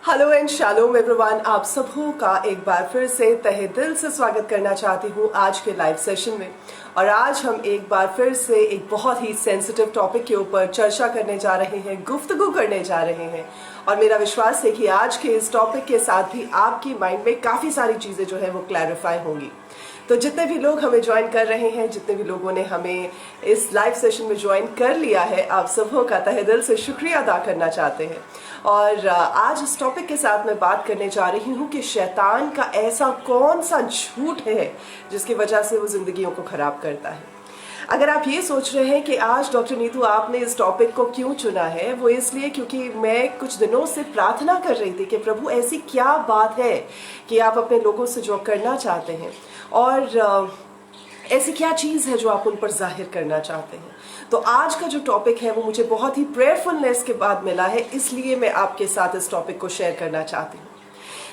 Hello and shalom everyone, आप सबों का एक बार फिर से तहे दिल से स्वागत करना चाहती हूँ आज के लाइव सेशन में। और आज हम एक बार फिर से एक बहुत ही सेंसिटिव टॉपिक के ऊपर चर्चा करने जा रहे हैं, गुफ्तगू करने जा रहे हैं। और मेरा विश्वास है कि आज के इस टॉपिक के साथ भी आपकी माइंड में काफ़ी सारी चीज़ें जो है वो क्लैरिफाई होंगी। तो जितने भी लोग हमें ज्वाइन कर रहे हैं, जितने भी लोगों ने हमें इस लाइव सेशन में ज्वाइन कर लिया है, आप सबों का तहे दिल से शुक्रिया अदा करना चाहते हैं। और आज इस टॉपिक के साथ मैं बात करने जा रही हूँ कि शैतान का ऐसा कौन सा झूठ है जिसकी वजह से वो जिंदगियों को खराब करता है। अगर आप ये सोच रहे हैं कि आज डॉक्टर नीतू आपने इस टॉपिक को क्यों चुना है, वो इसलिए क्योंकि मैं कुछ दिनों से प्रार्थना कर रही थी कि प्रभु ऐसी क्या बात है कि आप अपने लोगों से जो करना चाहते हैं और ऐसी क्या चीज़ है जो आप उन पर जाहिर करना चाहते हैं। तो आज का जो टॉपिक है वो मुझे बहुत ही प्रेयरफुलनेस के बाद मिला है, इसलिए मैं आपके साथ इस टॉपिक को शेयर करना चाहती हूँ।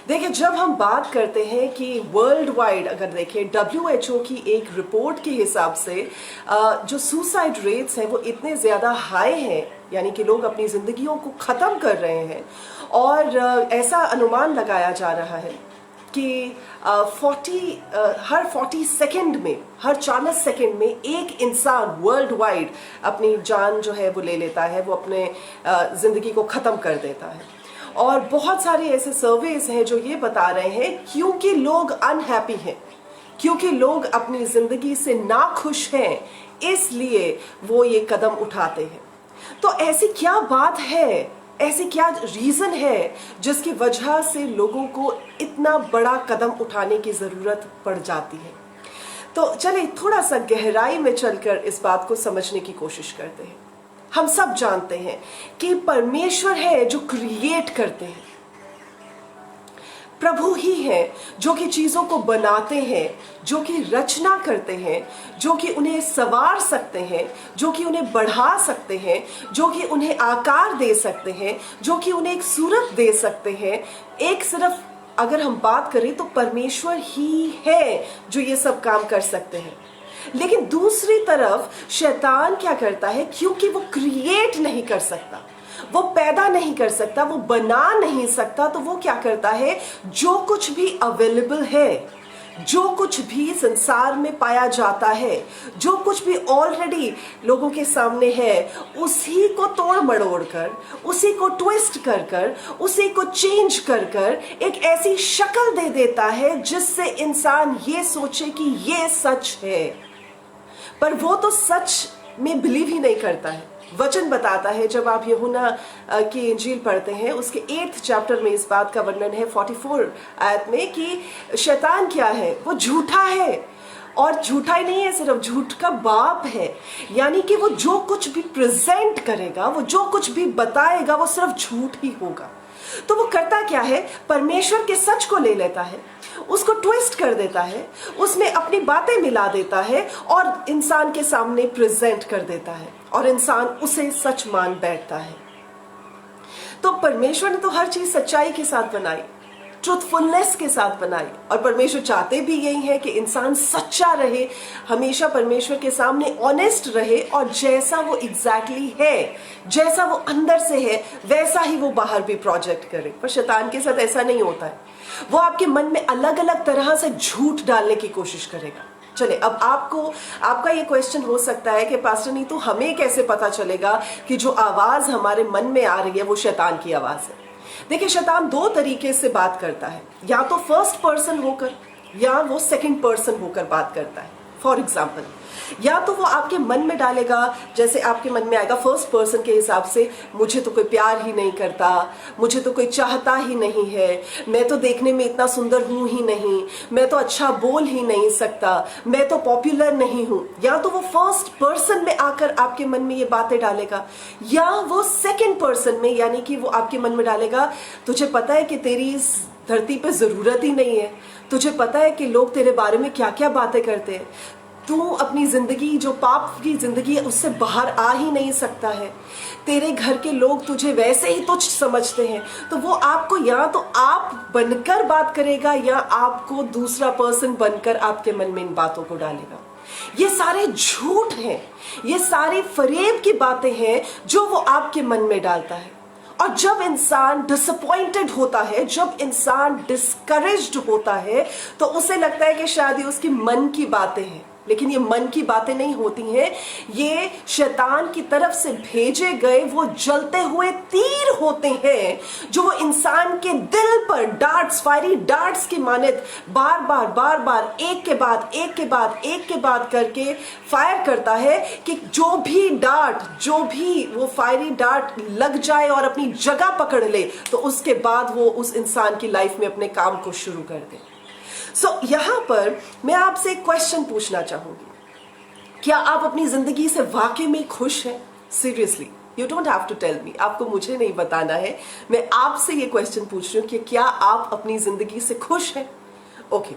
देखिए, जब हम बात करते हैं कि वर्ल्ड वाइड अगर देखें WHO की एक रिपोर्ट के हिसाब से जो सुसाइड रेट्स हैं वो इतने ज़्यादा हाई हैं, यानी कि लोग अपनी ज़िंदगियों को ख़त्म कर रहे हैं। और ऐसा अनुमान लगाया जा रहा है कि हर 40 सेकेंड में, हर 40 सेकेंड में एक इंसान वर्ल्ड वाइड अपनी जान जो है वो ले लेता है, वो अपने ज़िंदगी को ख़त्म कर देता है। और बहुत सारे ऐसे सर्वेस हैं जो ये बता रहे हैं क्योंकि लोग अनहैप्पी हैं, क्योंकि लोग अपनी ज़िंदगी से नाखुश हैं, इसलिए वो ये कदम उठाते हैं। तो ऐसी क्या बात है, ऐसी क्या रीज़न है जिसकी वजह से लोगों को इतना बड़ा कदम उठाने की ज़रूरत पड़ जाती है। तो चलिए थोड़ा सा गहराई में चलकर इस बात को समझने की कोशिश करते हैं। हम सब जानते हैं कि परमेश्वर है जो क्रिएट करते हैं, प्रभु ही है जो कि चीज़ों को बनाते हैं, जो कि रचना करते हैं, जो कि उन्हें संवार सकते हैं, जो कि उन्हें बढ़ा सकते हैं, जो कि उन्हें आकार दे सकते हैं, जो कि उन्हें एक सूरत दे सकते हैं। एक सिर्फ अगर हम बात करें तो परमेश्वर ही है जो ये सब काम कर सकते हैं। लेकिन दूसरी तरफ शैतान क्या करता है, क्योंकि वो क्रिएट नहीं कर सकता, वो पैदा नहीं कर सकता, वो बना नहीं सकता, तो वो क्या करता है, जो कुछ भी अवेलेबल है, जो कुछ भी संसार में पाया जाता है, जो कुछ भी ऑलरेडी लोगों के सामने है, उसी को तोड़ मड़ोड़ कर, उसी को ट्विस्ट कर कर, उसी को चेंज कर कर एक ऐसी शक्ल दे देता है जिससे इंसान ये सोचे कि ये सच है। पर वो तो सच में बिलीव ही नहीं करता है। वचन बताता है, जब आप यूहन्ना की इंजील पढ़ते हैं, उसके 8th चैप्टर में इस बात का वर्णन है 44 आयत में कि शैतान क्या है, वो झूठा है। और झूठा ही नहीं है, सिर्फ झूठ का बाप है। यानी कि वो जो कुछ भी प्रेजेंट करेगा, वो जो कुछ भी बताएगा, वो सिर्फ झूठ ही होगा। तो वो करता क्या है, परमेश्वर के सच को ले लेता है, उसको ट्विस्ट कर देता है, उसमें अपनी बातें मिला देता है और इंसान के सामने प्रेजेंट कर देता है, और इंसान उसे सच मान बैठता है। तो परमेश्वर ने तो हर चीज सच्चाई के साथ बनाई, ट्रूथफुलनेस के साथ बनाई, और परमेश्वर चाहते भी यही है कि इंसान सच्चा रहे, हमेशा परमेश्वर के सामने ऑनेस्ट रहे, और जैसा वो एग्जैक्टली है, जैसा वो अंदर से है, वैसा ही वो बाहर भी प्रोजेक्ट करे। पर शैतान के साथ ऐसा नहीं होता है। वो आपके मन में अलग अलग तरह से झूठ डालने की कोशिश करेगा। चले, अब आपका ये क्वेश्चन हो सकता है कि पास्टर नीतू, हमें कैसे पता चलेगा कि जो आवाज हमारे मन में आ रही है वो शैतान की आवाज है। देखिए, शैतान दो तरीके से बात करता है, या तो फर्स्ट पर्सन होकर या वो सेकंड पर्सन होकर बात करता है। फॉर एग्जाम्पल, या तो वो आपके मन में डालेगा, जैसे आपके मन में आएगा फर्स्ट पर्सन के हिसाब से, मुझे तो कोई प्यार ही नहीं करता, मुझे तो कोई चाहता ही नहीं है, मैं तो देखने में इतना सुंदर हूं ही नहीं, मैं तो अच्छा बोल ही नहीं सकता, मैं तो पॉपुलर नहीं हूं। या तो वो फर्स्ट पर्सन में आकर आपके मन में ये बातें डालेगा, या वो सेकंड पर्सन में, यानी कि वो आपके मन में डालेगा, तुझे पता है कि तेरी इस धरती पे जरूरत ही नहीं है, तुझे पता है कि लोग तेरे बारे में क्या क्या बातें करते हैं, तू अपनी जिंदगी, जो पाप की जिंदगी है, उससे बाहर आ ही नहीं सकता है, तेरे घर के लोग तुझे वैसे ही तुच्छ समझते हैं। तो वो आपको या तो आप बनकर बात करेगा, या आपको दूसरा पर्सन बनकर आपके मन में इन बातों को डालेगा। ये सारे झूठ हैं, ये सारी फरेब की बातें हैं जो वो आपके मन में डालता है। और जब इंसान डिसअपॉइंटेड होता है, जब इंसान डिस्करेज्ड होता है, तो उसे लगता है कि शायद ये उसकी मन की बातें हैं। लेकिन ये मन की बातें नहीं होती हैं, ये शैतान की तरफ से भेजे गए वो जलते हुए तीर होते हैं, जो वो इंसान के दिल पर डार्ट्स, फायरी डार्ट्स की मानित बार बार एक के बाद एक के बाद करके फायर करता है कि जो भी डार्ट, जो भी वो फायरी डार्ट लग जाए और अपनी जगह पकड़ ले, तो उसके बाद वो उस इंसान की लाइफ में अपने काम को शुरू कर दे। यहां पर मैं आपसे एक क्वेश्चन पूछना चाहूंगी, क्या आप अपनी जिंदगी से वाकई में खुश हैं? Seriously, you don't have to tell me, आपको मुझे नहीं बताना है, मैं आपसे ये क्वेश्चन पूछ रही हूं कि क्या आप अपनी जिंदगी से खुश हैं? ओके,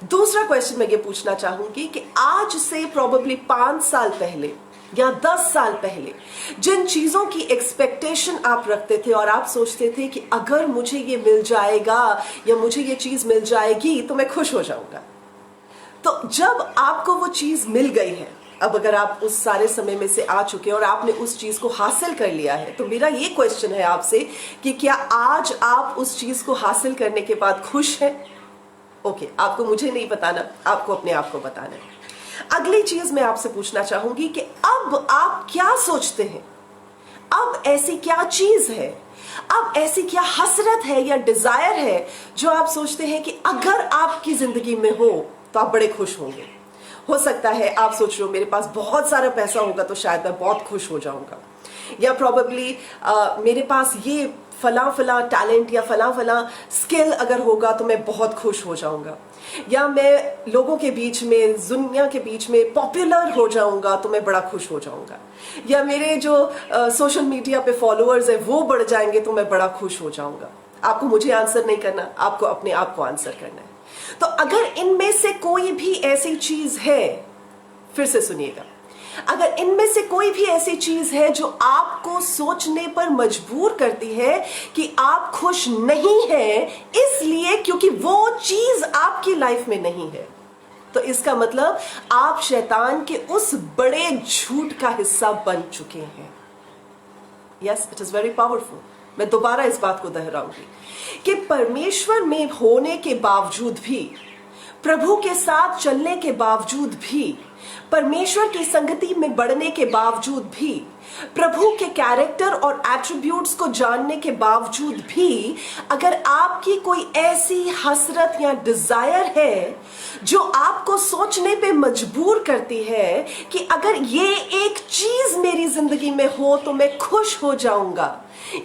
दूसरा क्वेश्चन मैं ये पूछना चाहूंगी कि आज से प्रोबेबली 5 साल पहले या 10 साल पहले जिन चीजों की एक्सपेक्टेशन आप रखते थे और आप सोचते थे कि अगर मुझे ये मिल जाएगा या मुझे ये चीज मिल जाएगी तो मैं खुश हो जाऊंगा, तो जब आपको वो चीज मिल गई है, अब अगर आप उस सारे समय में से आ चुके हैं और आपने उस चीज को हासिल कर लिया है, तो मेरा ये क्वेश्चन है आपसे कि क्या आज आप उस चीज को हासिल करने के बाद खुश हैं? ओके, आपको मुझे नहीं बताना, आपको अपने आप को बताना है। अगली चीज मैं आपसे पूछना चाहूंगी कि अब आप क्या सोचते हैं? अब ऐसी क्या चीज है, अब ऐसी क्या हसरत है या डिजायर है जो आप सोचते हैं कि अगर आपकी जिंदगी में हो तो आप बड़े खुश होंगे? हो सकता है आप सोच रहे हो मेरे पास बहुत सारा पैसा होगा तो शायद मैं बहुत खुश हो जाऊंगा, या प्रोबेबली मेरे पास ये फला टैलेंट या फला स्किल अगर होगा तो मैं बहुत खुश हो जाऊंगा, या मैं लोगों के बीच में, दुनिया के बीच में पॉपुलर हो जाऊंगा तो मैं बड़ा खुश हो जाऊंगा, या मेरे जो सोशल मीडिया पे फॉलोअर्स है वो बढ़ जाएंगे तो मैं बड़ा खुश हो जाऊंगा। आपको मुझे आंसर नहीं करना, आपको अपने आप को आंसर करना है। तो अगर इनमें से कोई भी ऐसी चीज है, फिर से सुनिएगा, अगर इनमें से कोई भी ऐसी चीज है जो आपको सोचने पर मजबूर करती है कि आप खुश नहीं हैं इसलिए क्योंकि वो चीज आपकी लाइफ में नहीं है, तो इसका मतलब आप शैतान के उस बड़े झूठ का हिस्सा बन चुके हैं। Yes, it is very powerful. मैं दोबारा इस बात को दोहराऊंगी कि परमेश्वर में होने के बावजूद भी, प्रभु के साथ चलने के बावजूद भी, परमेश्वर की संगति में बढ़ने के बावजूद भी, प्रभु के कैरेक्टर और एट्रीब्यूट्स को जानने के बावजूद भी, अगर आपकी कोई ऐसी हसरत या डिजायर है जो आपको सोचने पे मजबूर करती है कि अगर ये एक चीज मेरी जिंदगी में हो तो मैं खुश हो जाऊंगा,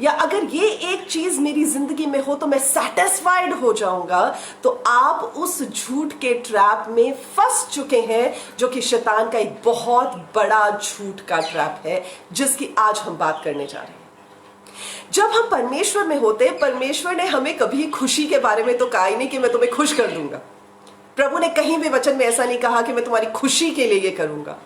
या अगर ये एक चीज मेरी जिंदगी में हो तो मैं सेटिस्फाइड हो जाऊंगा, तो आप उस झूठ के ट्रैप में फंस चुके हैं, जो कि शैतान का एक बहुत बड़ा झूठ का ट्रैप है जिसकी आज हम बात करने जा रहे हैं। जब हम परमेश्वर में होते, परमेश्वर ने हमें कभी खुशी के बारे में तो कहा ही नहीं कि मैं तुम्हें खुश कर दूंगा। प्रभु ने कहीं भी वचन में ऐसा नहीं कहा कि मैं तुम्हारी खुशी के लिए ये करूंगा।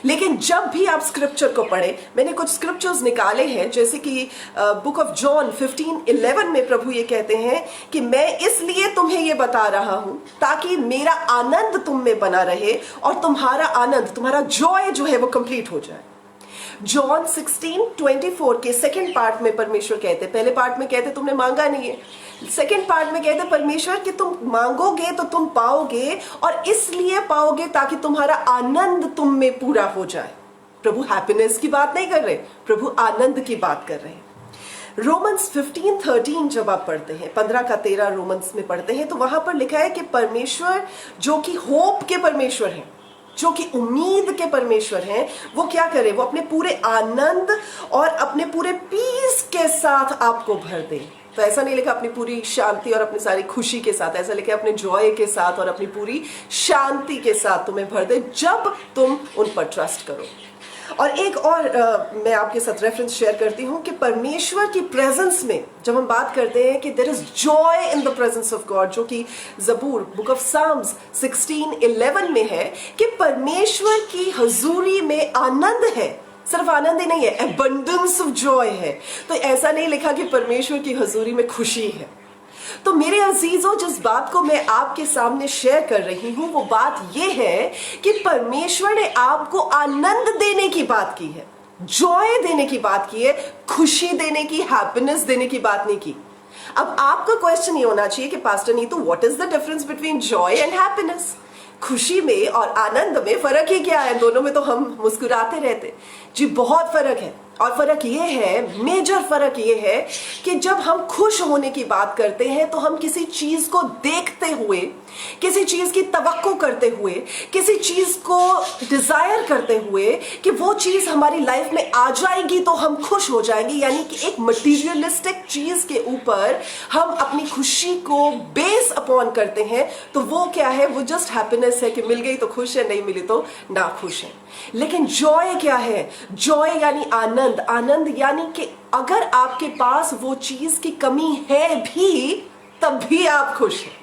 लेकिन जब भी आप स्क्रिप्चर को पढ़े, मैंने कुछ स्क्रिप्चर्स निकाले हैं, जैसे कि बुक ऑफ जॉन 15:11 में प्रभु ये कहते हैं कि मैं इसलिए तुम्हें ये बता रहा हूं ताकि मेरा आनंद तुम में बना रहे और तुम्हारा आनंद, तुम्हारा जॉय जो है वो कंप्लीट हो जाए। जॉन 16:24 के सेकंड पार्ट में परमेश्वर कहते, पहले पार्ट में कहते तुमने मांगा नहीं है, सेकंड पार्ट में कहते परमेश्वर कि तुम मांगोगे तो तुम पाओगे, और इसलिए पाओगे ताकि तुम्हारा आनंद तुम में पूरा हो जाए। प्रभु हैप्पीनेस की बात नहीं कर रहे, प्रभु आनंद की बात कर रहे हैं। रोमन्स 15:13 जब आप पढ़ते हैं, 15 का 13 रोमन्स में पढ़ते हैं, तो वहां पर लिखा है कि परमेश्वर जो कि होप के परमेश्वर हैं, जो कि उम्मीद के परमेश्वर हैं, वो क्या करे, वो अपने पूरे आनंद और अपने पूरे पीस के साथ आपको भर दे। तो ऐसा नहीं लिखा अपनी पूरी शांति और अपनी सारी खुशी के साथ, ऐसा लिखा अपने जॉय के साथ और अपनी पूरी शांति के साथ तुम्हें भर दे जब तुम उन पर ट्रस्ट करो। और एक और मैं आपके साथ रेफरेंस शेयर करती हूं कि परमेश्वर की प्रेजेंस में जब हम बात करते हैं कि there is joy in the presence of God, जो कि जबूर बुक ऑफ साम्स 16:11 में है कि परमेश्वर की हजूरी में आनंद है। सिर्फ आनंद ही नहीं है, एबंडेंस ऑफ जॉय है। तो ऐसा नहीं लिखा कि परमेश्वर की हजूरी में खुशी है। तो मेरे अजीजों, जिस बात को मैं आपके सामने शेयर कर रही हूं वो बात यह है कि परमेश्वर ने आपको आनंद देने की बात की है। जॉय देने की बात की है, खुशी देने की, हैप्पीनेस देने की बात नहीं की। अब आपका क्वेश्चन ये होना चाहिए कि pastor Neetu, what is the difference between Joy and happiness? खुशी में और आनंद में फर्क ही क्या है? दोनों में तो हम मुस्कुराते रहते। जी बहुत फर्क है, और फर्क ये है, मेजर फर्क ये है कि जब हम खुश होने की बात करते हैं तो हम किसी चीज को देखते हुए, किसी चीज की तवक्को करते हुए, किसी चीज को डिजायर करते हुए कि वो चीज हमारी लाइफ में आ जाएगी तो हम खुश हो जाएंगे, यानी कि एक मटीरियलिस्टिक चीज के ऊपर हम अपनी खुशी को बेस अपॉन करते हैं। तो वो क्या है? वो जस्ट हैप्पीनेस है कि मिल गई तो खुश है, नहीं मिली तो ना खुश है। लेकिन जॉय क्या है? जॉय यानी आनंद। आनंद यानी कि अगर आपके पास वो चीज की कमी है भी, तब भी आप खुश हैं,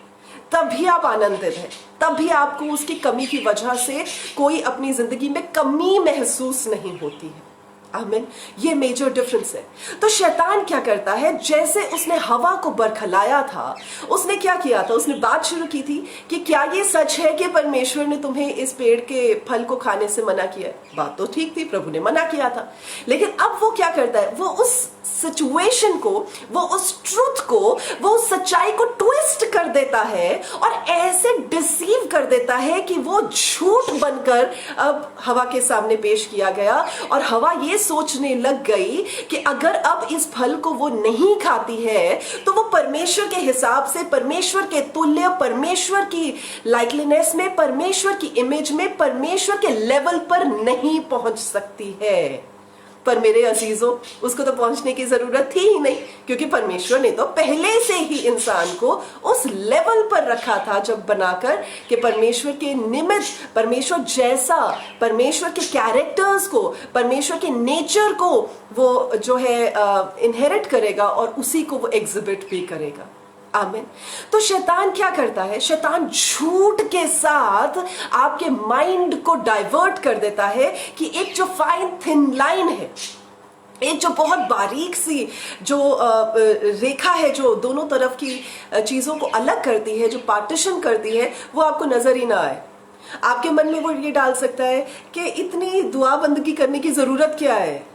तब भी आप आनंदित हैं, तब भी आपको उसकी कमी की वजह से कोई अपनी जिंदगी में कमी महसूस नहीं होती है। आमीन। ये मेजर डिफरेंस है। तो शैतान क्या करता है? जैसे उसने हवा को बरखलाया था, उसने क्या किया था? उसने बात शुरू की थी कि क्या ये सच है कि परमेश्वर ने तुम्हें इस पेड़ के फल को खाने से मना किया? बात तो ठीक थी, प्रभु ने मना किया था। लेकिन अब वो क्या करता है? वो उस सिचुएशन को, वो उस ट्रूथ को, वो उस सच्चाई को ट्विस्ट कर देता है और ऐसे डिसीव कर देता है कि वो झूठ बनकर अब हवा के सामने पेश किया गया, और हवा ये सोचने लग गई कि अगर अब इस फल को वो नहीं खाती है तो वो परमेश्वर के हिसाब से, परमेश्वर के तुल्य, परमेश्वर की लाइकलीनेस में, परमेश्वर की इमेज में, परमेश्वर के लेवल पर नहीं पहुंच सकती है। पर मेरे अजीजों, उसको तो पहुंचने की जरूरत थी ही नहीं, क्योंकि परमेश्वर ने तो पहले से ही इंसान को उस लेवल पर रखा था जब बनाकर कि परमेश्वर के निमित्त, परमेश्वर जैसा, परमेश्वर के कैरेक्टर्स को, परमेश्वर के नेचर को वो जो है इनहेरिट करेगा और उसी को वो एग्जिबिट भी करेगा। आमीन। तो शैतान क्या करता है? शैतान झूठ के साथ आपके माइंड को डाइवर्ट कर देता है कि एक जो फाइन थिन लाइन है, एक जो बहुत बारीक सी जो रेखा है, जो दोनों तरफ की चीजों को अलग करती है, जो पार्टीशन करती है, वो आपको नजर ही ना आए। आपके मन में वो ये डाल सकता है कि इतनी दुआ बंदगी करने की जरूरत क्या है,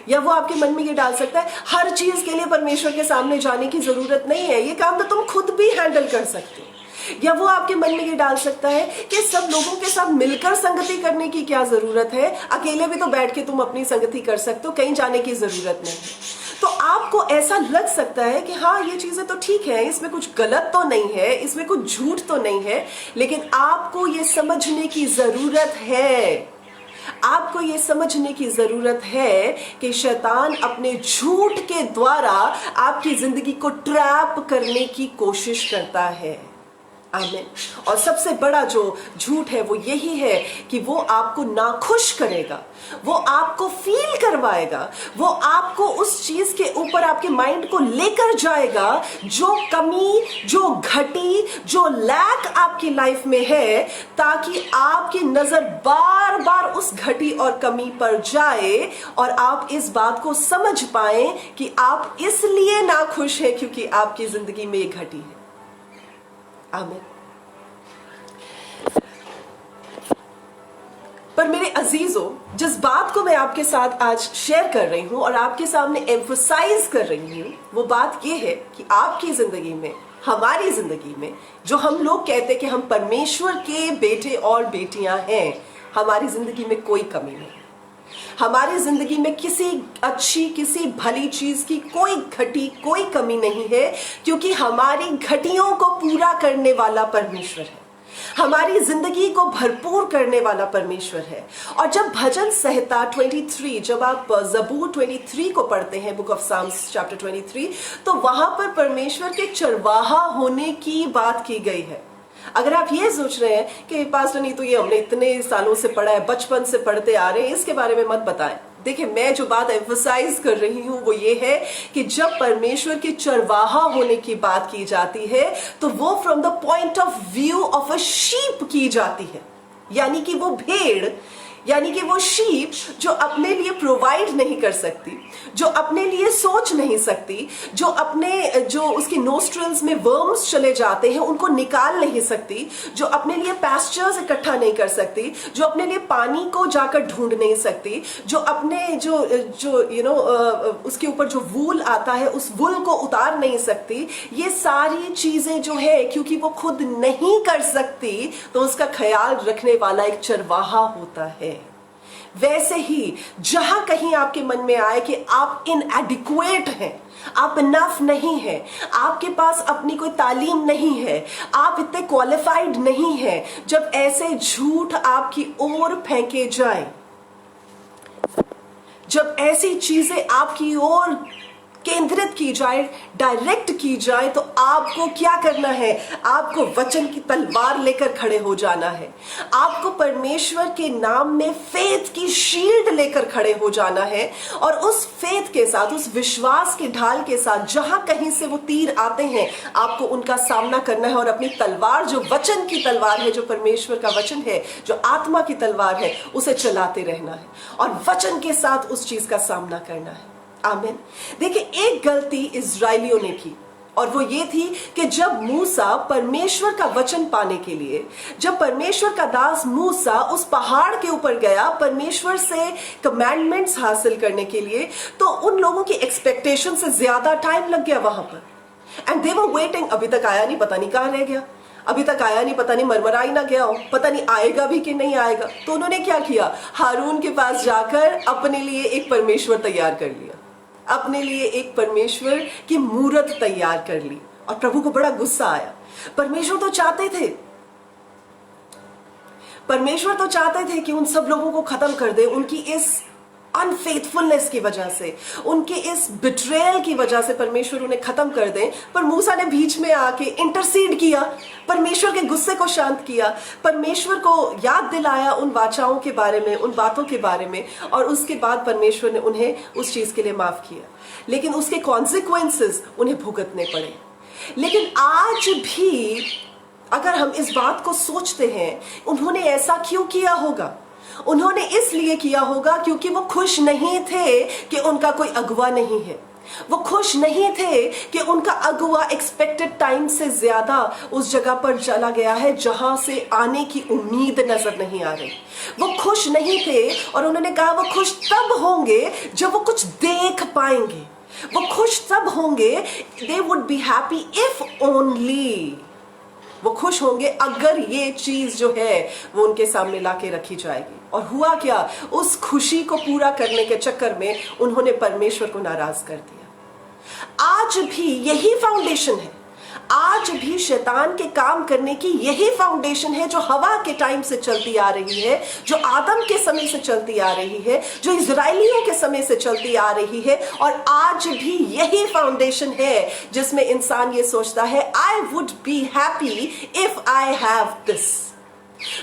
या वो आपके मन में ये डाल सकता है हर चीज के लिए परमेश्वर के सामने जाने की जरूरत नहीं है, ये काम तो तुम खुद भी हैंडल कर सकते हो। या वो आपके मन में ये डाल सकता है कि सब लोगों के साथ मिलकर संगति करने की क्या जरूरत है, अकेले भी तो बैठ के तुम अपनी संगति कर सकते हो, कहीं जाने की जरूरत नहीं है। तो आपको ऐसा लग सकता है कि हाँ ये चीजें तो ठीक है, इसमें कुछ गलत तो नहीं है, इसमें कुछ झूठ तो नहीं है, लेकिन आपको ये समझने की जरूरत है, आपको ये समझने की जरूरत है कि शैतान अपने झूठ के द्वारा आपकी जिंदगी को ट्रैप करने की कोशिश करता है। आमीन। और सबसे बड़ा जो झूठ है वो यही है कि वो आपको नाखुश करेगा, वो आपको फील करवाएगा, वो आपको उस चीज के ऊपर आपके माइंड को लेकर जाएगा जो कमी, जो घटी, जो लैक आपकी लाइफ में है, ताकि आपकी नजर बार बार उस घटी और कमी पर जाए और आप इस बात को समझ पाए कि आप इसलिए नाखुश हैं क्योंकि आपकी जिंदगी में ये घटी है। आमीन। पर मेरे अजीजों, जिस बात को मैं आपके साथ आज शेयर कर रही हूं और आपके सामने एम्फसाइज कर रही हूं, वो बात ये है कि आपकी जिंदगी में, हमारी जिंदगी में, जो हम लोग कहते हैं कि हम परमेश्वर के बेटे और बेटियां हैं, हमारी जिंदगी में कोई कमी नहीं, हमारी जिंदगी में किसी अच्छी, किसी भली चीज की कोई घटी, कोई कमी नहीं है, क्योंकि हमारी घटियों को पूरा करने वाला परमेश्वर है, हमारी जिंदगी को भरपूर करने वाला परमेश्वर है। और जब भजन संहिता 23, जब आप जबूर 23 को पढ़ते हैं, बुक ऑफ साम्स चैप्टर 23, तो वहां पर परमेश्वर के चरवाहा होने की बात की गई है। अगर आप ये सोच रहे हैं कि पास्टर नहीं, तो ये हमने इतने सालों से पढ़ा है, बचपन से पढ़ते आ रहे हैं, इसके बारे में मत बताएं। देखिए, मैं जो बात एम्फसाइज कर रही हूं वो ये है कि जब परमेश्वर के चरवाहा होने की बात की जाती है तो वो from the point of view of a sheep की जाती है, यानी कि वो भेड़, यानी कि वो शीप जो अपने लिए प्रोवाइड नहीं कर सकती, जो अपने लिए सोच नहीं सकती, जो उसकी नोस्ट्रल्स में वर्म्स चले जाते हैं उनको निकाल नहीं सकती, जो अपने लिए पैस्चर्स इकट्ठा नहीं कर सकती, जो अपने लिए पानी को जाकर ढूंढ नहीं सकती, जो अपने उसके ऊपर जो वूल आता है उस वूल को उतार नहीं सकती, ये सारी चीजें जो है क्योंकि वो खुद नहीं कर सकती तो उसका ख्याल रखने वाला एक चरवाहा होता है। वैसे ही जहां कहीं आपके मन में आए कि आप इनएडिक्वेट हैं, आप इनफ नहीं है, आपके पास अपनी कोई तालीम नहीं है, आप इतने क्वालिफाइड नहीं है, जब ऐसे झूठ आपकी ओर फेंके जाए, जब ऐसी चीजें आपकी ओर केंद्रित की जाए, डायरेक्ट की जाए, तो आपको क्या करना है? आपको वचन की तलवार लेकर खड़े हो जाना है। आपको परमेश्वर के नाम में फेथ की शील्ड लेकर खड़े हो जाना है और उस फेथ के साथ, उस विश्वास के ढाल के साथ जहां कहीं से वो तीर आते हैं आपको उनका सामना करना है और अपनी तलवार, जो वचन की तलवार है, जो परमेश्वर का वचन है, जो आत्मा की तलवार है, उसे चलाते रहना है और वचन के साथ उस चीज का सामना करना है। आमीन। देखिए, एक गलती इजराइलियों ने की और वो ये थी कि जब मूसा परमेश्वर का वचन पाने के लिए, जब परमेश्वर का दास मूसा उस पहाड़ के ऊपर गया परमेश्वर से कमांडमेंट्स हासिल करने के लिए, तो उन लोगों की एक्सपेक्टेशन से ज्यादा टाइम लग गया वहां पर। एंड दे वर वेटिंग, अभी तक आया नहीं, पता नहीं कहां रह गया, अभी तक आया नहीं, पता नहीं मरमरा ही ना गया हो, पता नहीं आएगा भी कि नहीं आएगा। तो उन्होंने क्या किया? हारून के पास जाकर अपने लिए एक परमेश्वर तैयार कर लिया, अपने लिए एक परमेश्वर की मूरत तैयार कर ली और प्रभु को बड़ा गुस्सा आया। परमेश्वर तो चाहते थे कि उन सब लोगों को खत्म कर दे, उनकी इस अनफेथफुलनेस की वजह से, उनके इस बिट्रेयल की वजह से परमेश्वर उन्हें खत्म कर दे। पर मूसा ने बीच में आके इंटरसीड किया, परमेश्वर के गुस्से को शांत किया, परमेश्वर को याद दिलाया उन वाचाओं के बारे में, उन बातों के बारे में, और उसके बाद परमेश्वर ने उन्हें उस चीज के लिए माफ किया। लेकिन उसके कॉन्सिक्वेंसेस उन्हें भुगतने पड़े। लेकिन आज भी अगर हम इस बात को सोचते हैं, उन्होंने ऐसा क्यों किया होगा? उन्होंने इसलिए किया होगा क्योंकि वो खुश नहीं थे कि उनका कोई अगुवा नहीं है। वो खुश नहीं थे कि उनका अगुवा एक्सपेक्टेड टाइम से ज्यादा उस जगह पर चला गया है जहां से आने की उम्मीद नजर नहीं आ रही। वो खुश नहीं थे और उन्होंने कहा वो खुश तब होंगे जब वो कुछ देख पाएंगे। वो खुश तब होंगे, they would be happy if only, वो खुश होंगे अगर ये चीज जो है वो उनके सामने लाके रखी जाएगी। और हुआ क्या? उस खुशी को पूरा करने के चक्कर में उन्होंने परमेश्वर को नाराज कर दिया। आज भी यही फाउंडेशन है, आज भी शैतान के काम करने की यही फाउंडेशन है जो हवा के टाइम से चलती आ रही है, जो आदम के समय से चलती आ रही है, जो इजराइलियों के समय से चलती आ रही है। और आज भी यही फाउंडेशन है जिसमें इंसान ये सोचता है, I would be happy if I have this.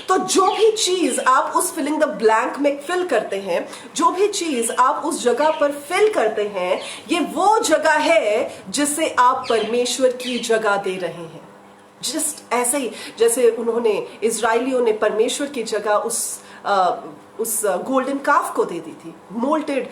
तो जो भी चीज आप उस फिलिंग द ब्लैंक में फिल करते हैं, जो भी चीज आप उस जगह पर फिल करते हैं, ये वो जगह है जिसे आप परमेश्वर की जगह दे रहे हैं। जस्ट ऐसे ही जैसे उन्होंने, इजराइलियों ने परमेश्वर की जगह उस गोल्डन काफ को दे दी थी, मोल्टेड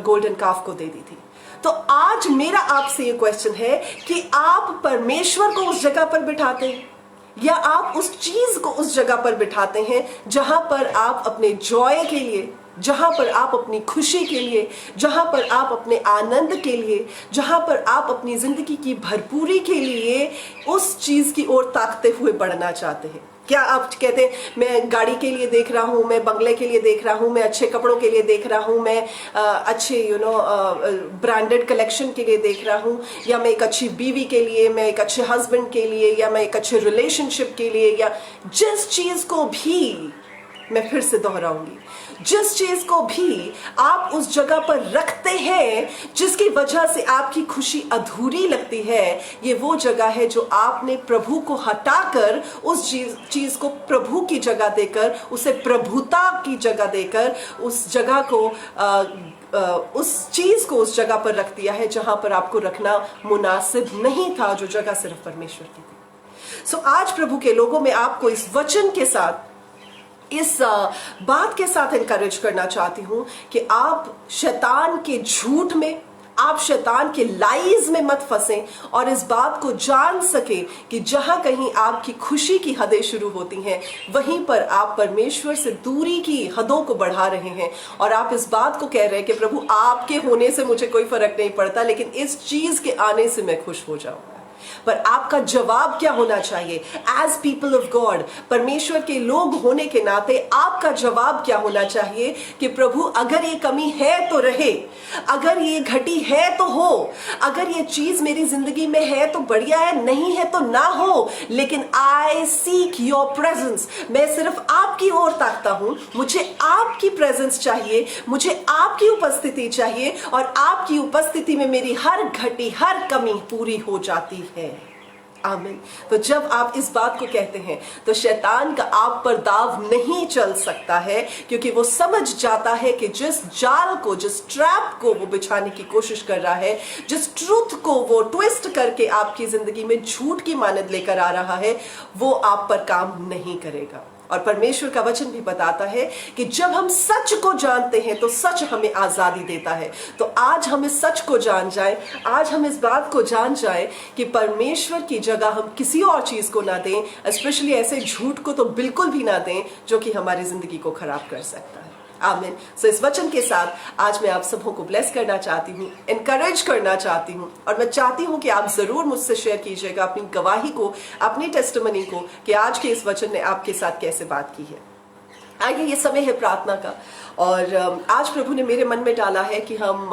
गोल्डन काफ को दे दी थी। तो आज मेरा आपसे ये क्वेश्चन है कि आप परमेश्वर को उस जगह पर बिठाते हैं या आप उस चीज को उस जगह पर बिठाते हैं जहां पर आप अपने जॉय के लिए, जहां पर आप अपनी खुशी के लिए, जहां पर आप अपने आनंद के लिए, जहां पर आप अपनी जिंदगी की भरपूरी के लिए उस चीज की ओर ताकते हुए बढ़ना चाहते हैं। क्या आप कहते हैं मैं गाड़ी के लिए देख रहा हूं, मैं बंगले के लिए देख रहा हूं, मैं अच्छे कपड़ों के लिए देख रहा हूं, मैं अच्छे ब्रांडेड कलेक्शन के लिए देख रहा हूं, या मैं एक अच्छी बीवी के लिए, मैं एक अच्छे हस्बैंड के लिए, या मैं एक अच्छे रिलेशनशिप के लिए, या जिस चीज को भी, मैं फिर से दोहराऊंगी, जिस चीज को भी आप उस जगह पर रखते हैं जिसकी वजह से आपकी खुशी अधूरी लगती है, ये वो जगह है जो आपने प्रभु को हटाकर उस चीज को प्रभु की जगह देकर, उसे प्रभुता की जगह देकर, उस जगह को उस चीज को उस जगह पर रख दिया है जहां पर आपको रखना मुनासिब नहीं था, जो जगह सिर्फ परमेश्वर की थी। सो आज प्रभु के लोगों में आपको इस वचन के साथ इस बात के साथ इनकरेज करना चाहती हूं कि आप शैतान के झूठ में, आप शैतान के लाइज में मत फंसें और इस बात को जान सके कि जहां कहीं आपकी खुशी की हदें शुरू होती हैं, वहीं पर आप परमेश्वर से दूरी की हदों को बढ़ा रहे हैं और आप इस बात को कह रहे हैं कि प्रभु आपके होने से मुझे कोई फर्क नहीं पड़ता, लेकिन इस चीज के आने से मैं खुश हो जाऊंगा। पर आपका जवाब क्या होना चाहिए? एज पीपल ऑफ गॉड, परमेश्वर के लोग होने के नाते आपका जवाब क्या होना चाहिए कि प्रभु अगर ये कमी है तो रहे, अगर ये घटी है तो हो, अगर ये चीज मेरी जिंदगी में है तो बढ़िया है, नहीं है तो ना हो, लेकिन आई सीक योर प्रेजेंस। मैं सिर्फ आपकी ओर ताकता हूं, मुझे आपकी प्रेजेंस चाहिए, मुझे आपकी उपस्थिति चाहिए और आपकी उपस्थिति में मेरी हर घटी, हर कमी पूरी हो जाती है। आमीन। तो जब आप इस बात को कहते हैं तो शैतान का आप पर दाव नहीं चल सकता है, क्योंकि वो समझ जाता है कि जिस जाल को, जिस ट्रैप को वो बिछाने की कोशिश कर रहा है, जिस ट्रूथ को वो ट्विस्ट करके आपकी जिंदगी में झूठ की मानद लेकर आ रहा है, वो आप पर काम नहीं करेगा। और परमेश्वर का वचन भी बताता है कि जब हम सच को जानते हैं तो सच हमें आजादी देता है। तो आज हम इस सच को जान जाएं, आज हम इस बात को जान जाएं कि परमेश्वर की जगह हम किसी और चीज को ना दें, स्पेशली ऐसे झूठ को तो बिल्कुल भी ना दें जो कि हमारी जिंदगी को खराब कर सकता है। आमीन। सो इस वचन के साथ आज मैं आप सबों को ब्लेस करना चाहती हूँ, इनकरेज करना चाहती हूँ और मैं चाहती हूँ कि आप जरूर मुझसे शेयर कीजिएगा अपनी गवाही को, अपनी टेस्टिमनी को कि आज के इस वचन ने आपके साथ कैसे बात की है। आगे ये समय है प्रार्थना का और आज प्रभु ने मेरे मन में डाला है कि हम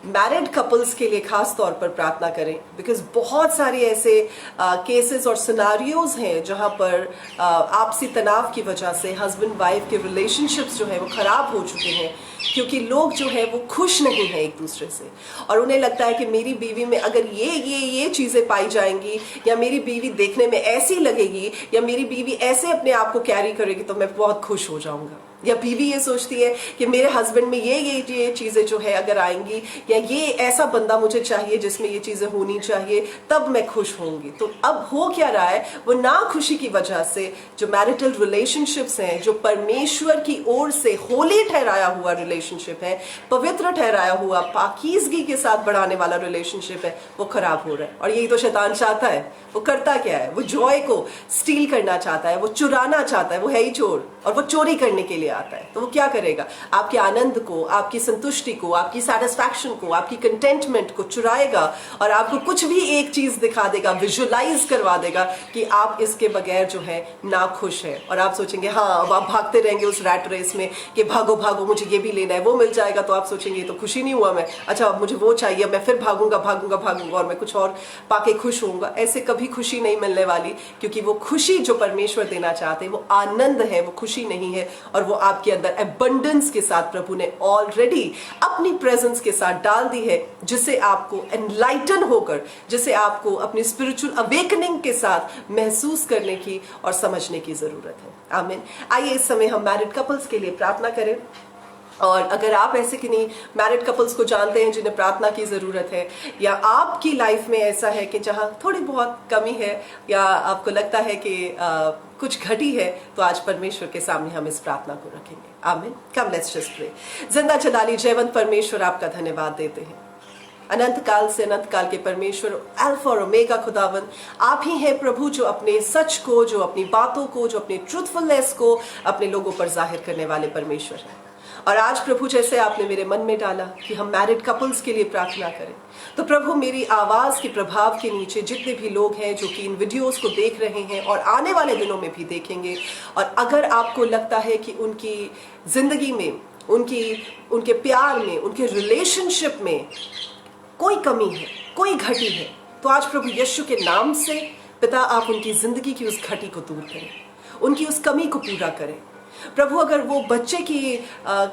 मैरिड कपल्स के लिए खास तौर पर प्रार्थना करें, बिकॉज बहुत सारे ऐसे केसेस और सिनारियोज हैं जहां पर आपसी तनाव की वजह से हस्बैंड वाइफ के रिलेशनशिप्स जो है वो खराब हो चुके हैं, क्योंकि लोग जो है वो खुश नहीं है एक दूसरे से और उन्हें लगता है कि मेरी बीवी में अगर ये चीजें पाई जाएंगी या मेरी बीवी देखने में ऐसी लगेगी या मेरी बीवी ऐसे अपने आप को कैरी करेगी तो मैं बहुत खुश हो जाऊंगा। या बीवी ये सोचती है कि मेरे हस्बैंड में ये चीजें जो है अगर आएंगी या ये ऐसा बंदा मुझे चाहिए जिसमें ये चीजें होनी चाहिए, तब मैं खुश होंगी। तो अब हो क्या रहा है, वो ना खुशी की वजह से जो मैरिटल रिलेशनशिप्स हैं, जो परमेश्वर की ओर से होली ठहराया हुआ रिलेशनशिप है, पवित्र ठहराया हुआ, पाकीज़गी के साथ बढ़ाने वाला रिलेशनशिप है, वो खराब हो रहा है। और यही तो शैतान चाहता है। वो करता क्या है, वो जॉय को स्टील करना चाहता है, वो चुराना चाहता है, वो है ही चोर और वो चोरी करने के लिए आता है। तो वो क्या करेगा, आपके आनंद को, आपकी संतुष्टि को, आपकी सैटिस्फैक्शन को, आपकी कंटेंटमेंट को चुराएगा और आपको कुछ भी एक चीज दिखा देगा, विजुलाइज करवा देगा कि आप इसके बगैर जो है ना खुश है। और आप सोचेंगे हाँ, अब आप भागते रहेंगे उस रैट रेस में कि भागो भागो मुझे ये भी लेना है, वो मिल जाएगा। तो आप सोचेंगे तो खुशी नहीं हुआ मैं, अच्छा अब मुझे वो चाहिए, मैं फिर भागूंगा भागूंगा भागूंगा और मैं कुछ और पाके खुश होऊंगा। ऐसे कभी खुशी नहीं मिलने वाली, क्योंकि वो खुशी जो परमेश्वर देना चाहते हैं वो आनंद है, वो खुशी नहीं है। और वो आपके अंदर एबंडेंस के साथ प्रभु ने ऑलरेडी अपनी प्रेजेंस के साथ डाल दी है, जिसे आपको एनलाइटन होकर, जिसे आपको अपनी स्पिरिचुअल अवेकनिंग के साथ महसूस करने की और समझने की जरूरत है। आमीन। आइए इस समय हम मैरिड कपल्स के लिए प्रार्थना करें। और अगर आप ऐसे किन्हीं मैरिड कपल्स को जानते हैं जिन्हें प्रार्थना की ज़रूरत है, या आपकी लाइफ में ऐसा है कि जहां थोड़ी बहुत कमी है या आपको लगता है कि कुछ घटी है, तो आज परमेश्वर के सामने हम इस प्रार्थना को रखेंगे। आमीन। Come let's just pray. जिंदा जलाली जयवंत परमेश्वर, आपका धन्यवाद देते हैं। अनंत काल से अनंत काल के परमेश्वर, अल्फा और ओमेगा खुदावन, आप ही हैं प्रभु जो अपने सच को, जो अपनी बातों को, जो अपने ट्रूथफुलनेस को अपने लोगों पर जाहिर करने वाले परमेश्वर हैं। और आज प्रभु जैसे आपने मेरे मन में डाला कि हम मैरिड कपल्स के लिए प्रार्थना करें, तो प्रभु मेरी आवाज के प्रभाव के नीचे जितने भी लोग हैं जो कि इन वीडियोस को देख रहे हैं और आने वाले दिनों में भी देखेंगे, और अगर आपको लगता है कि उनकी जिंदगी में, उनके प्यार में, उनके रिलेशनशिप में कोई कमी है, कोई घटी है, तो आज प्रभु यीशु के नाम से पिता आप उनकी जिंदगी की उस घटी को दूर करें, उनकी उस कमी को पूरा करें। प्रभु अगर वो बच्चे की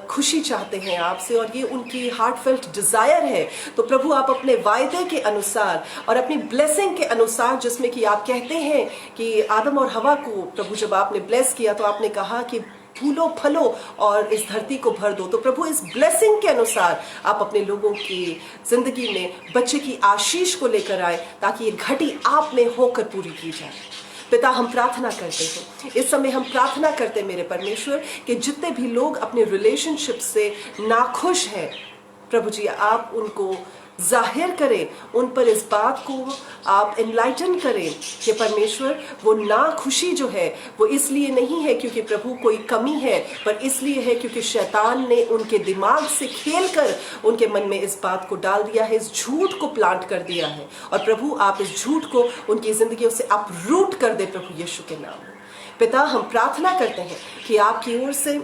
खुशी चाहते हैं आपसे और ये उनकी हार्टफेल्ट डिजायर है, तो प्रभु आप अपने वायदे के अनुसार और अपनी ब्लेसिंग के अनुसार, जिसमें कि आप कहते हैं कि आदम और हवा को प्रभु जब आपने ब्लेस किया तो आपने कहा कि फूलो फलो और इस धरती को भर दो, तो प्रभु इस ब्लेसिंग के अनुसार आप अपने लोगों की जिंदगी में बच्चे की आशीष को लेकर आए, ताकि ये घटी आप में होकर पूरी की जाए। पिता हम प्रार्थना करते हैं, इस समय हम प्रार्थना करते हैं मेरे परमेश्वर कि जितने भी लोग अपने रिलेशनशिप से नाखुश हैं, प्रभु जी आप उनको जाहिर करें, उन पर इस बात को आप एनलाइटन करें कि परमेश्वर वो नाखुशी जो है वो इसलिए नहीं है क्योंकि प्रभु कोई कमी है, पर इसलिए है क्योंकि शैतान ने उनके दिमाग से खेलकर उनके मन में इस बात को डाल दिया है, इस झूठ को प्लांट कर दिया है। और प्रभु आप इस झूठ को उनकी जिंदगियों से अपरूट कर दे प्रभु यीशु के नाम में। पिता हम प्रार्थना करते हैं कि आपकी ओर से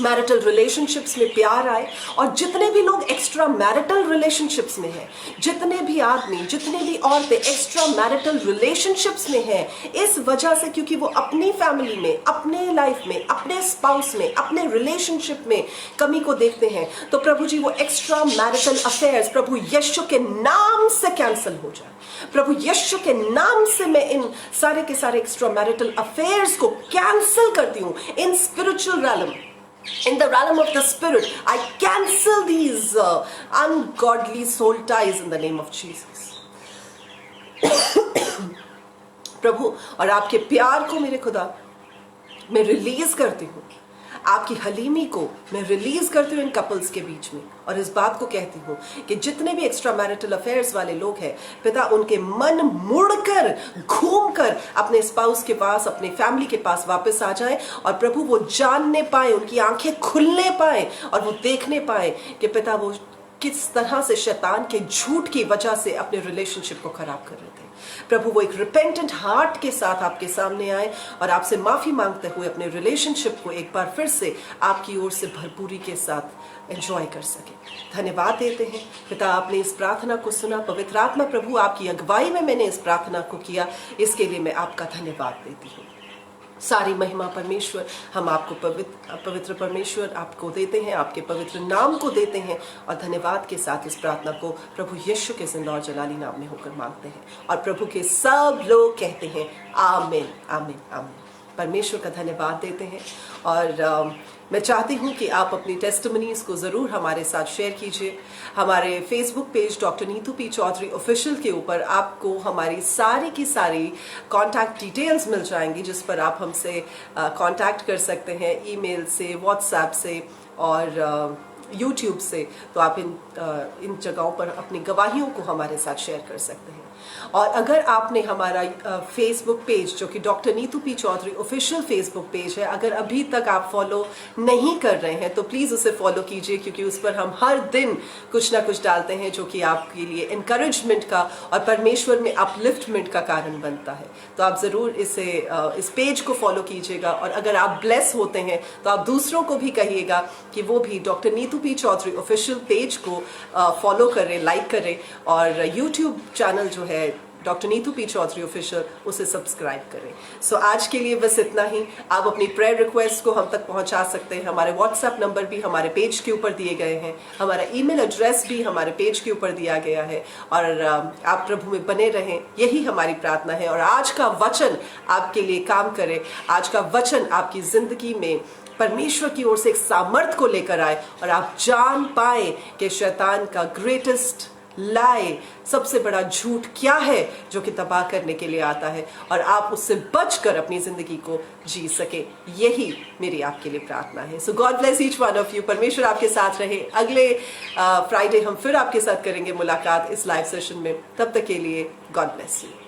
मैरिटल रिलेशनशिप्स में प्यार आए, और जितने भी लोग एक्स्ट्रा मैरिटल रिलेशनशिप्स में हैं, जितने भी आदमी, जितने भी औरतें एक्स्ट्रा मैरिटल रिलेशनशिप्स में हैं, इस वजह से क्योंकि वो अपनी फैमिली में, अपने लाइफ में, अपने स्पाउस में, अपने रिलेशनशिप में कमी को देखते हैं, तो प्रभु जी वो एक्स्ट्रा मैरिटल अफेयर्स प्रभु यीशु के नाम से कैंसिल हो जाए। प्रभु यीशु के नाम से मैं इन सारे के सारे एक्स्ट्रा मैरिटल अफेयर्स को कैंसिल करती हूँ। In spiritual realm, in the realm of the spirit, I cancel these ungodly soul ties in the name of Jesus. प्रभु और आपके प्यार को मेरे खुदा मैं रिलीज करती हूँ, आपकी हलीमी को मैं रिलीज करती हूँ इन कपल्स के बीच में, और इस बात को कहती हूँ कि जितने भी एक्स्ट्रा मैरिटल अफेयर्स वाले लोग हैं पिता, उनके मन मुड़कर घूमकर अपने स्पाउस के पास, अपने फैमिली के पास वापस आ जाए, और प्रभु वो जानने पाए, उनकी आंखें खुलने पाए और वो देखने पाए कि पिता वो किस तरह से शैतान के झूठ की वजह से अपने रिलेशनशिप को खराब कर रहे थे। प्रभु वो एक रिपेंटेंट हार्ट के साथ आपके सामने आए और आपसे माफी मांगते हुए अपने रिलेशनशिप को एक बार फिर से आपकी ओर से भरपूरी के साथ एंजॉय कर सके। धन्यवाद देते हैं पिता, आपने इस प्रार्थना को सुना। पवित्र आत्मा प्रभु आपकी अगुवाई में मैंने इस प्रार्थना को किया, इसके लिए मैं आपका धन्यवाद देती हूँ। सारी महिमा परमेश्वर हम आपको पवित्र परमेश्वर आपको देते हैं, आपके पवित्र नाम को देते हैं, और धन्यवाद के साथ इस प्रार्थना को प्रभु यीशु के जिंदा और जलाली नाम में होकर मांगते हैं, और प्रभु के सब लोग कहते हैं आमीन आमीन आमीन। परमेश्वर का धन्यवाद देते हैं, और मैं चाहती हूँ कि आप अपनी टेस्टिमनीज को ज़रूर हमारे साथ शेयर कीजिए। हमारे Facebook page doctor Neetu P Chaudhary official के ऊपर आपको हमारी सारी की सारी कॉन्टैक्ट डिटेल्स मिल जाएंगी, जिस पर आप हमसे कॉन्टैक्ट कर सकते हैं, ईमेल से, व्हाट्सएप से और यूट्यूब से। तो आप इन जगहों पर अपनी गवाहियों को हमारे साथ शेयर कर सकते हैं। और अगर आपने हमारा फेसबुक पेज, जो कि doctor Neetu P Chaudhary official Facebook page है, अगर अभी तक आप फॉलो नहीं कर रहे हैं तो प्लीज़ उसे फॉलो कीजिए, क्योंकि उस पर हम हर दिन कुछ ना कुछ डालते हैं जो कि आपके लिए इनकरेजमेंट का और परमेश्वर में अपलिफ्टमेंट का कारण बनता है। तो आप ज़रूर इस पेज को फॉलो कीजिएगा, और अगर आप ब्लेस होते हैं तो आप दूसरों को भी कहिएगा कि वो भी doctor Neetu P Chaudhary official page को फॉलो करें, लाइक करें, और यूट्यूब चैनल जो है doctor Neetu P Chaudhary official उसे सब्सक्राइब करें। सो आज के लिए बस इतना ही। आप अपनी प्रेयर रिक्वेस्ट को हम तक पहुंचा सकते हैं। हमारे व्हाट्सएप नंबर भी हमारे पेज के ऊपर दिए गए हैं, हमारा ईमेल एड्रेस भी हमारे पेज के ऊपर दिया गया है, और आप प्रभु में बने रहें, यही हमारी प्रार्थना है। और आज का वचन आपके लिए काम करे, आज का वचन आपकी जिंदगी में परमेश्वर की ओर से एक सामर्थ को लेकर आए, और आप जान पाए कि शैतान का ग्रेटेस्ट लाई, सबसे बड़ा झूठ क्या है जो कि तबाह करने के लिए आता है, और आप उससे बचकर अपनी जिंदगी को जी सके। यही मेरी आपके लिए प्रार्थना है। So God bless each one of you. परमेश्वर आपके साथ रहे। अगले फ्राइडे हम फिर आपके साथ करेंगे मुलाकात इस लाइव सेशन में। तब तक के लिए गॉड ब्लेस यू।